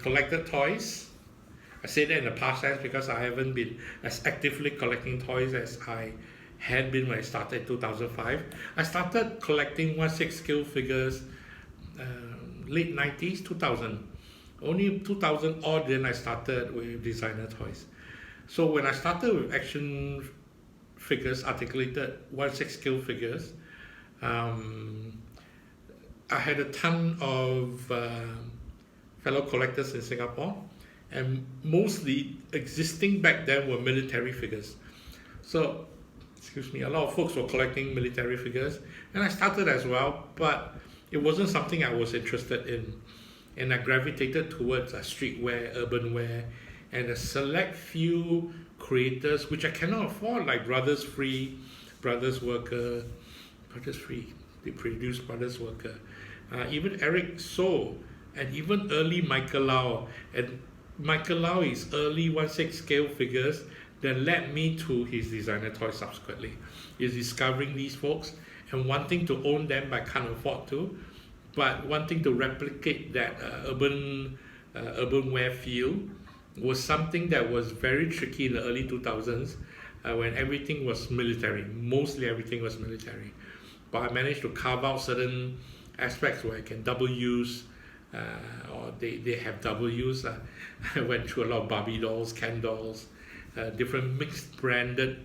collected toys. I say that in the past tense because I haven't been as actively collecting toys as I had been when I started in 2005. I started collecting 1/6 scale figures late 90s, 2000. Only 2000 odd then I started with designer toys. So when I started with action figures, articulated 1/6 scale figures, I had a ton of fellow collectors in Singapore, and mostly existing back then were military figures. So, excuse me, a lot of folks were collecting military figures, and I started as well, but it wasn't something I was interested in. And I gravitated towards streetwear, urban wear, and a select few creators which I cannot afford, like Brothers Free, Brothers Worker, Brothers Free, they produce Brothers Worker, even Eric So, and even early Michael Lau. And Michael Lau is early 1/6 scale figures that led me to his designer toys subsequently. Is discovering these folks and wanting to own them, but can't afford to, but wanting to replicate that urban wear feel was something that was very tricky in the early 2000s when everything was military. Mostly everything was military. But I managed to carve out certain aspects where I can double use, or they have double use. I went through a lot of Barbie dolls, Ken dolls, different mixed branded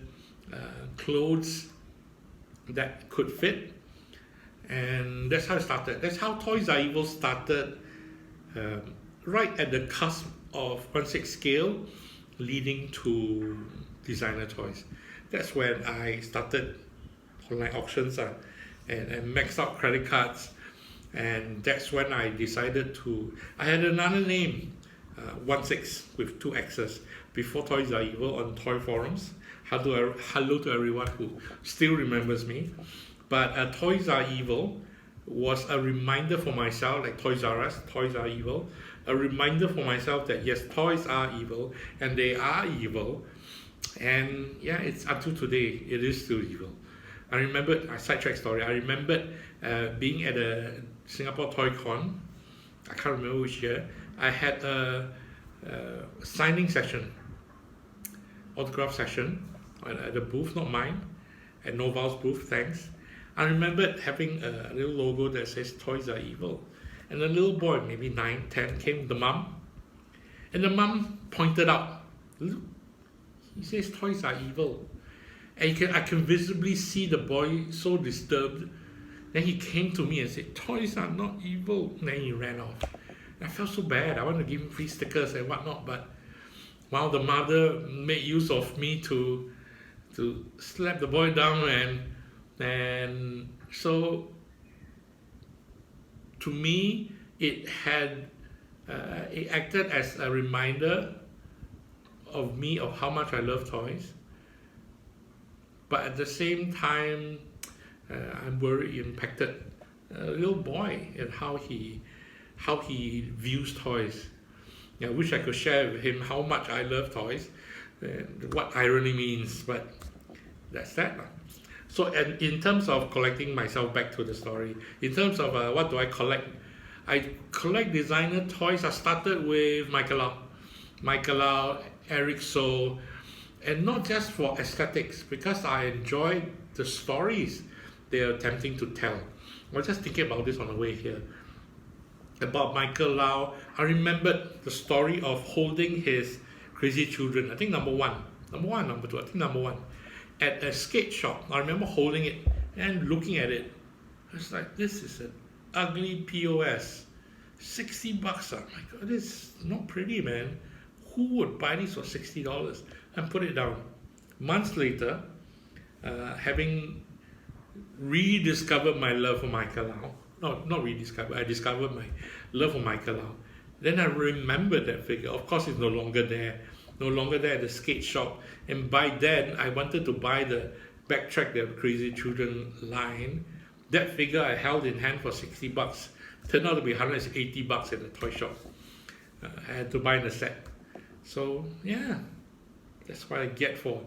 clothes that could fit. And that's how it started. That's how Toys Are Evil started, right at the cusp of 1/6 scale leading to designer toys. That's when I started online auctions and maxed out credit cards. And that's when I decided I had another name, 1/6 with 2 X's, before Toys Are Evil on toy forums. Hello to everyone who still remembers me. But Toys Are Evil was a reminder for myself, like Toys R Us, Toys Are Evil, a reminder for myself that yes, toys are evil, and they are evil. And yeah, it's until today, it is still evil. I remembered, a sidetrack story, I remembered being at a Singapore Toy Con, I can't remember which year, I had a signing session, autograph session at a booth, not mine, at Noval's booth, thanks. I remembered having a little logo that says Toys Are Evil. And a little boy, maybe 9, 10, came with the mum. And the mum pointed out, look, he says Toys Are Evil. And I can visibly see the boy so disturbed. Then he came to me and said, toys are not evil. And then he ran off. And I felt so bad. I wanted to give him free stickers and whatnot. But while the mother made use of me to slap the boy down, and so to me it acted as a reminder of me of how much I love toys, but at the same time I'm worried it impacted a little boy and how he views toys. I wish I could share with him how much I love toys and what irony means, but that's that. So, and in terms of collecting myself, back to the story, in terms of what do I collect designer toys. I started with Michael Lau, Eric So, and not just for aesthetics, because I enjoy the stories they are attempting to tell. I was just thinking about this on the way here. About Michael Lau, I remembered the story of holding his Crazy Children, I think number two, I think number one, at a skate shop. I remember holding it and looking at it. I was like, this is an ugly POS. $60, oh my God, this is not pretty, man. Who would buy this for $60? And put it down. Months later, having rediscovered my love for Michael Lau, not rediscovered, I discovered my love for Michael Lau. Then I remembered that figure. Of course, it's no longer there at the skate shop. And by then, I wanted to buy the Crazy Children line. That figure I held in hand for $60. Turned out to be $180 at the toy shop. I had to buy the set. So yeah, that's what I get for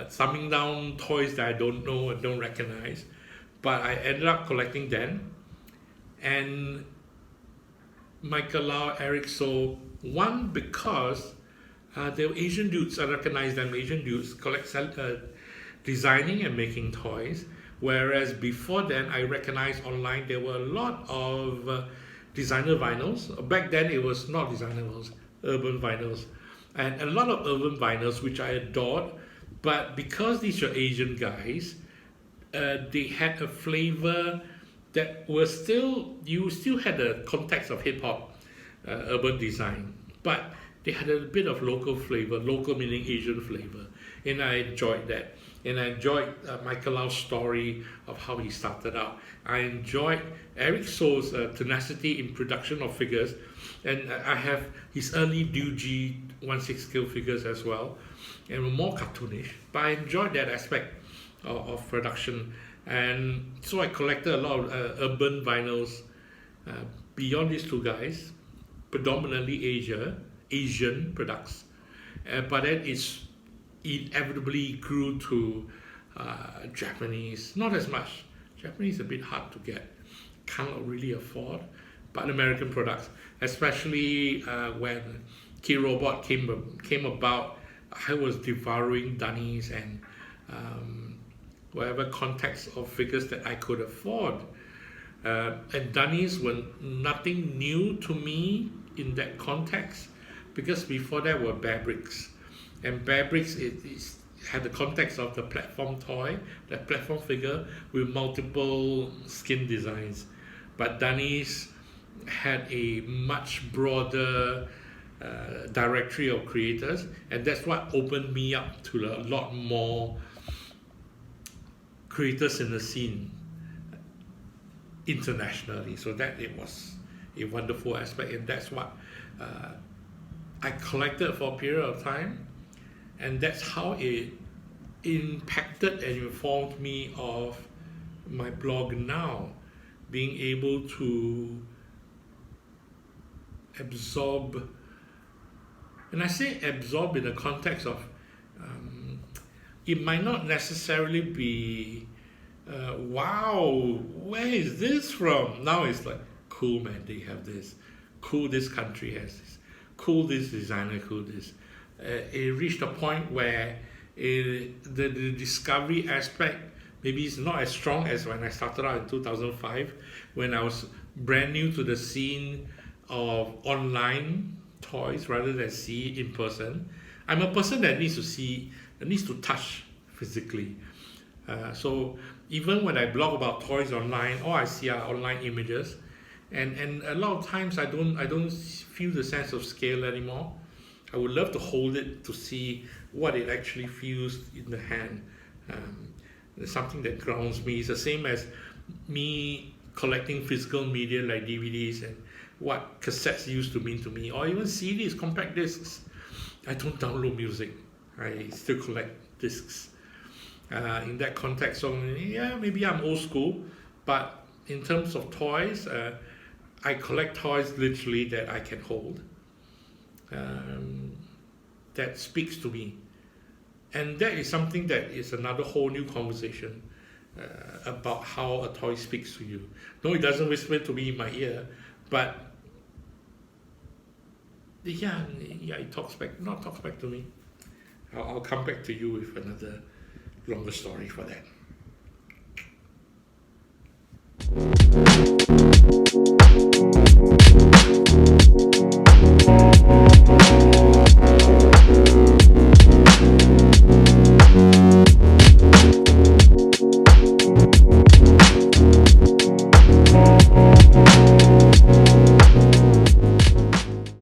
thumbing down toys that I don't know and don't recognize. But I ended up collecting them. And Michael Lau, Eric So, One, because they were Asian dudes. I recognize them, Asian dudes, designing and making toys. Whereas before then, I recognized online there were a lot of designer vinyls. Back then, it was not designer vinyls, urban vinyls. And a lot of urban vinyls, which I adored. But because these were Asian guys, they had a flavor that was still, you still had the context of hip hop, urban design, but they had a bit of local flavor, local meaning Asian flavor, and I enjoyed that. And I enjoyed Michael Lau's story of how he started out. I enjoyed Eric So's tenacity in production of figures, and I have his early Duji 1/6 scale figures as well, and were more cartoonish, but I enjoyed that aspect of production. And so I collected a lot of urban vinyls beyond these two guys, predominantly Asian products, but then it's inevitably grew to Japanese, not as much. Japanese is a bit hard to get, cannot really afford, but American products, especially when Kid Robot came about, I was devouring Dunnies and whatever context of figures that I could afford. And Dunnies were nothing new to me in that context, because before that were Bear Bricks. And Bear Bricks had the context of the platform toy, the platform figure with multiple skin designs. But Dunnies had a much broader directory of creators, and that's what opened me up to a lot more creators in the scene internationally. So that it was a wonderful aspect, and that's what I collected for a period of time, and that's how it impacted and informed me of my blog now, being able to absorb, and I say absorb in the context of it might not necessarily be wow, where is this from? Now it's like, cool man, they have this, cool this country has this, cool this designer, cool this. It reached a point where the discovery aspect maybe is not as strong as when I started out in 2005, when I was brand new to the scene of online toys rather than see it in person. I'm a person that needs to see, that needs to touch physically. So even when I blog about toys online, all I see are online images, and a lot of times I don't feel the sense of scale anymore. I would love to hold it to see what it actually feels in the hand. It's something that grounds me. It's the same as me collecting physical media like DVDs and what cassettes used to mean to me, or even CDs, compact discs. I don't download music. I still collect discs. In that context, so yeah, maybe I'm old school, but in terms of toys, I collect toys literally that I can hold, that speaks to me. And that is something that is another whole new conversation about how a toy speaks to you. No, it doesn't whisper to me in my ear, but yeah, it talks back to me. I'll come back to you with another longer story for that.